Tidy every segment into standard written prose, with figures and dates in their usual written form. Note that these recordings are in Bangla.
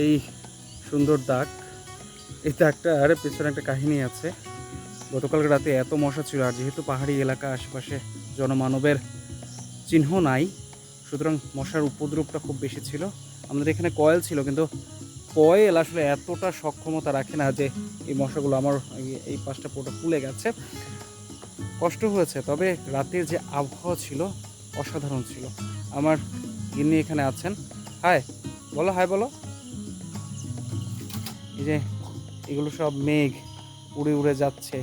এই সুন্দর দাগ, এই দাগটার পেছনে একটা কাহিনী আছে। গতকাল রাতে এত মশা ছিল, আর যেহেতু পাহাড়ি এলাকা, আশেপাশে জনমানবের চিহ্ন নাই, সুতরাং মশার উপদ্রবটা খুব বেশি ছিল। আমাদের এখানে কয়েল ছিল, কিন্তু কয়েল আসলে এতটা সক্ষমতা রাখে না যে এই মশাগুলো, আমার এই পাশটা পুরোটা ফুলে গেছে, কষ্ট হয়েছে। তবে রাতের যে আবহাওয়া ছিল অসাধারণ ছিল। আমার গিন্নি এখানে আছেন। হাই বলো, হাই বলো। এই যে এগুলো সব মেঘ উড়ে উড়ে যাচ্ছে,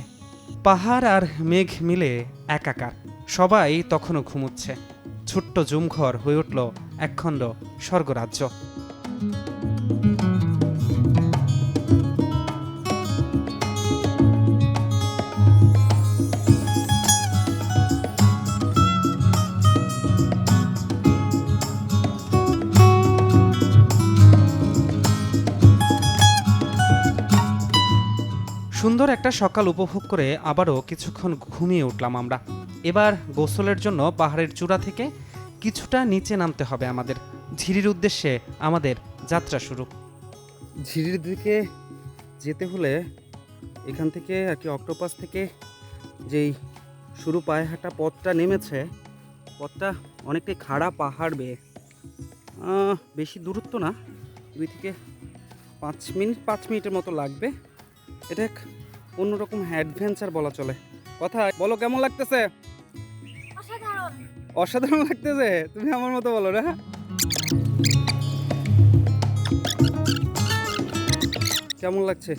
পাহাড় আর মেঘ মিলে একাকার। সবাই তখনও ঘুমুচ্ছে। ছোট্ট জুমঘর হয়ে উঠল একখণ্ড স্বর্গরাজ্য। সুন্দর একটা সকাল উপভোগ করে আবারও কিছুক্ষণ ঘুমিয়ে উঠলাম আমরা। এবার গোসলের জন্য পাহাড়ের চূড়া থেকে কিছুটা নিচে নামতে হবে আমাদের। ঝিরির উদ্দেশ্যে আমাদের যাত্রা শুরু। ঝিরির দিকে যেতে হলে এখান থেকে আর কি অক্টোপাস থেকে যেই শুরু পায়ে হাঁটা পথটা নেমেছে, পথটা অনেকটাই খাড়া পাহাড় বেয়ে, বেশি দূরত্ব না, 2 থেকে 5 মিনিটের মতো লাগবে। এটা এক অন্যরকম অ্যাডভেঞ্চার বলা চলে। কথা বলো, কেমন লাগতেছে? অসাধারণ লাগতেছে। তুমি আমার মতো বলো না। কেমন লাগছে?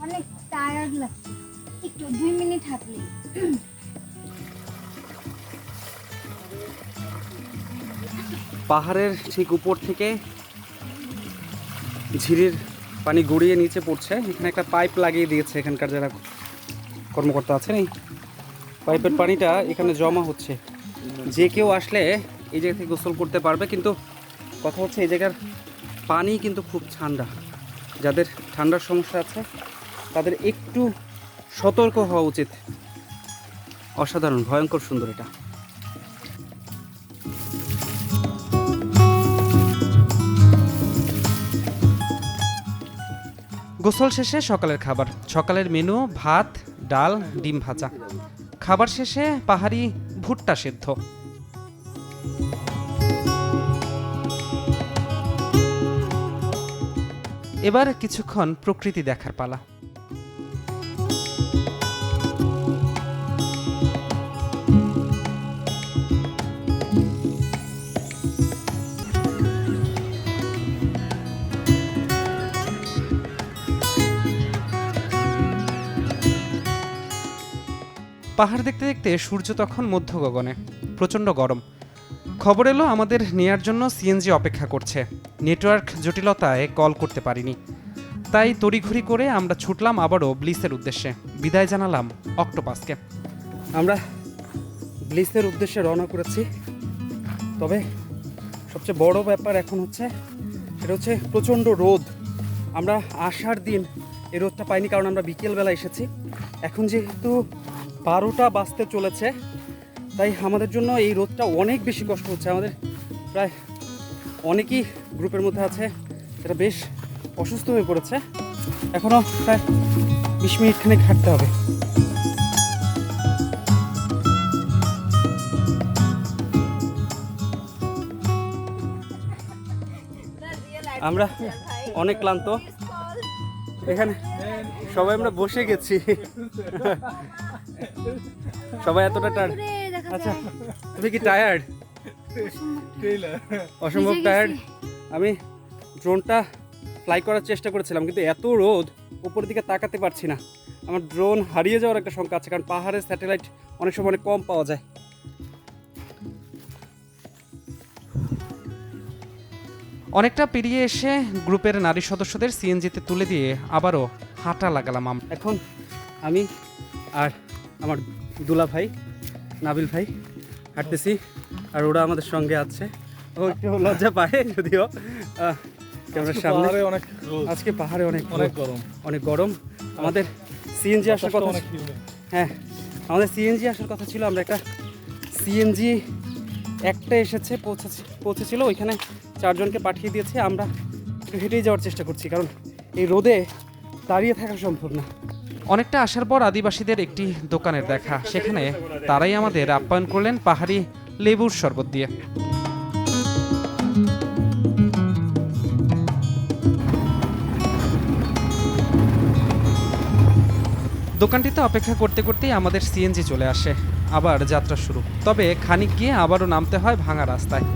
অনেক টায়ার্ড লাগছে, একটু 2 মিনিট হাঁটলে। পাহাড়ের ঠিক উপর থেকে ঝিরির পানি গড়িয়ে নিচে পড়ছে। এখানে একটা পাইপ লাগিয়ে দিয়েছে এখানকার যারা কর্মকর্তা আছেন। এই পাইপের পানিটা এখানে জমা হচ্ছে। যে কেউ আসলে এই জায়গা থেকে গোসল করতে পারবে, কিন্তু কথা হচ্ছে এই জায়গার পানি কিন্তু খুব ঠান্ডা। যাদের ঠান্ডার সমস্যা আছে তাদের একটু সতর্ক হওয়া উচিত। অসাধারণ, ভয়ঙ্কর সুন্দর এটা। গোসল শেষে সকালের খাবার। সকালের মেনু ভাত, ডাল, ডিম ভাজা। খাবার শেষে পাহাড়ি ভুট্টা সেদ্ধ। এবার কিছুক্ষণ প্রকৃতি দেখার পালা। পাহাড় দেখতে দেখতে সূর্য তখন মধ্য গগনে, প্রচণ্ড গরম। খবর এলো আমাদের নেয়ার জন্য সিএনজি অপেক্ষা করছে। নেটওয়ার্ক জটিলতায় কল করতে পারিনি, তাই তড়িঘড়ি করে আমরা ছুটলাম আবারও ব্লিসের উদ্দেশ্যে। বিদায় জানালাম অক্টোপাসকে। আমরা ব্লিসের উদ্দেশ্যে রওনা করেছি। তবে সবচেয়ে বড় ব্যাপার এখন হচ্ছে, সেটা হচ্ছে প্রচণ্ড রোদ। আমরা আসার দিন এই রোদটা পাইনি, কারণ আমরা বিকেলবেলা এসেছি। এখন যেহেতু 12টা বাজতে চলেছে, তাই আমাদের জন্য এই রোদটা অনেক বেশি কষ্ট হচ্ছে। আমাদের প্রায় অনেকেই গ্রুপের মধ্যে আছে যারা বেশ অসুস্থ হয়ে পড়েছে। এখনও প্রায় 20 মিনিট খানেক হাঁটতে হবে। আমরা অনেক ক্লান্ত। এখানে সবাই আমরা বসে গেছি, সবাই এতটা টায়ার্ড। আচ্ছা, তুমি কি টায়ার্ড? অসম্ভব টায়ার্ড। আমি ড্রোনটা ফ্লাই করার চেষ্টা করেছিলাম, কিন্তু এত রোদ, উপরের দিকে তাকাতে পারছি না। আমার ড্রোন হারিয়ে যাওয়ার একটা শঙ্কা আছে, কারণ পাহাড়ের স্যাটেলাইট অনেক সময় অনেক কম পাওয়া যায়। অনেকটা পেরিয়ে এসে গ্রুপের নারী সদস্যদের সিএনজিতে তুলে দিয়ে আবারও হাঁটা লাগালাম। এখন আমি আর আমার দুলা ভাই নাবিল ভাই হাঁটতেছি, আর ওরা আমাদের সঙ্গে আছে। ও একটু লজ্জা পায় যদিও ক্যামেরার সামনে। আজকে পাহাড়ে অনেক গরম। আমাদের সিএনজি আসার কথা, হ্যাঁ আমাদের সিএনজি আসার কথা ছিল। আমরা একটা সিএনজি একটা এসেছে, পৌঁছেছিল, ওইখানে 4 জনকে পাঠিয়ে দিয়েছি। আমরা একটু হেঁটেই যাওয়ার চেষ্টা করছি, কারণ এই রোদে দাঁড়িয়ে থাকা সম্ভব না। অনেকটা আসার পর আদিবাসীদের একটি দোকানের দেখা, সেখানে তারাই আমাদের আপ্যায়ন করলেন পাহাড়ি লেবুর শরবত দিয়ে। দোকানটিতে অপেক্ষা করতে করতেই আমাদের সিএনজি চলে আসে, আবার যাত্রা শুরু। তবে খানিক গিয়ে আবারও নামতে হয় ভাঙা রাস্তায়।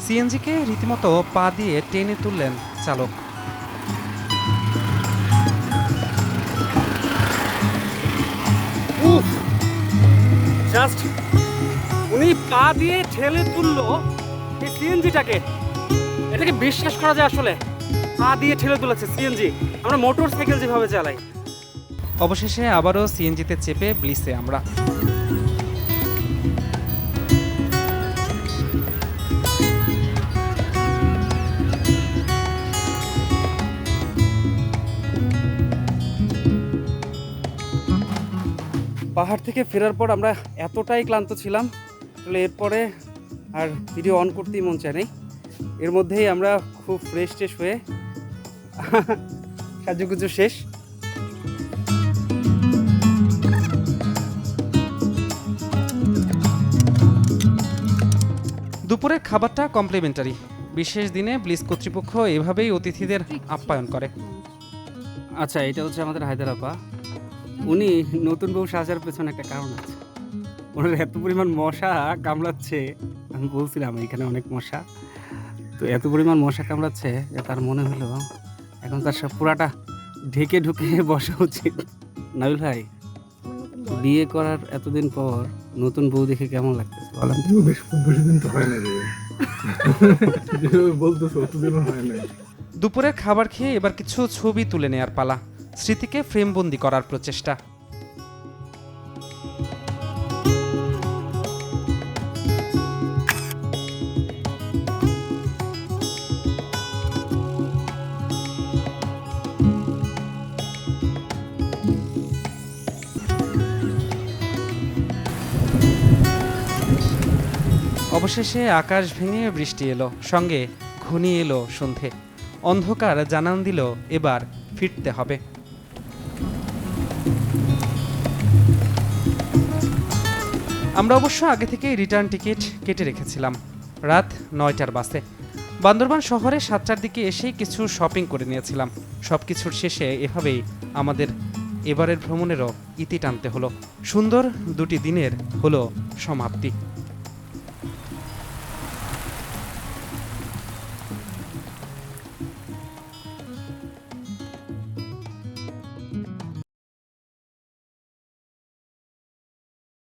সিএনজিকে রীতিমতো পা দিয়ে টেনে তুললেন চালক। জাস্ট উনি পা দিয়ে ঠেলে তুললো এই সিএনজিটাকে, এটাকে বিশ্বাস করা যায়? আসলে পা দিয়ে ঠেলে তুলেছে সিএনজি। আমরা মোটর সাইকেল যেভাবে চালাই। অবশেষে আবারও সিএনজিতে চেপে ব্লিসে আমরা। পাহাড় থেকে ফেরার পর আমরা এতটাই ক্লান্ত ছিলাম, আসলে এরপরে আর ভিডিও অন করতেই মন চায় নাই। এর মধ্যেই আমরা খুব ফ্রেশ ট্রেশ হয়ে সাজুগুজু শেষ। দুপুরের খাবারটা কমপ্লিমেন্টারি। বিশেষ দিনে ব্লিস কর্তৃপক্ষ এভাবেই অতিথিদের আপ্যায়ন করে। আচ্ছা, এটা হচ্ছে আমাদের হায়দার আপা। উনি নতুন বউ সাজার পেছনে একটা কারণ আছে। ওনার এত পরিমাণ মশা কামড়াচ্ছে, আমি বলছিলাম এখানে অনেক মশা, তো এত পরিমাণ মশা কামড়াচ্ছে যে তার মনে হলো এখন তার সব পুরাটা ঢেকে ঢুকে বসা উচিত। নাবিল ভাই, বিয়ে করার এতদিন পর নতুন বউ দেখে কেমন লাগতেছে বলেন? বেশি দিন তো হয় না রে, যেভাবে বলতেছো অতদিনও হয় না। দুপুরের খাবার খেয়ে এবার কিছু ছবি তুলে নেয়ার পালা, স্মৃতিকে ফ্রেমবন্দি করার প্রচেষ্টা। অবশেষে আকাশ ভেঙে বৃষ্টি এলো, সঙ্গে ঘনিয়ে এলো সন্ধে। অন্ধকার জানান দিল এবার ফিরতে হবে। আমরা অবশ্য আগে থেকেই রিটার্ন টিকিট কেটে রেখেছিলাম রাত 9টার বাসে। বান্দরবান শহরে 7টার দিকে এসেই কিছু শপিং করে নিয়েছিলাম। সব কিছুর শেষে এভাবেই আমাদের এবারের ভ্রমণেরও ইতি টানতে হলো। সুন্দর দুটি দিনের হলো সমাপ্তি।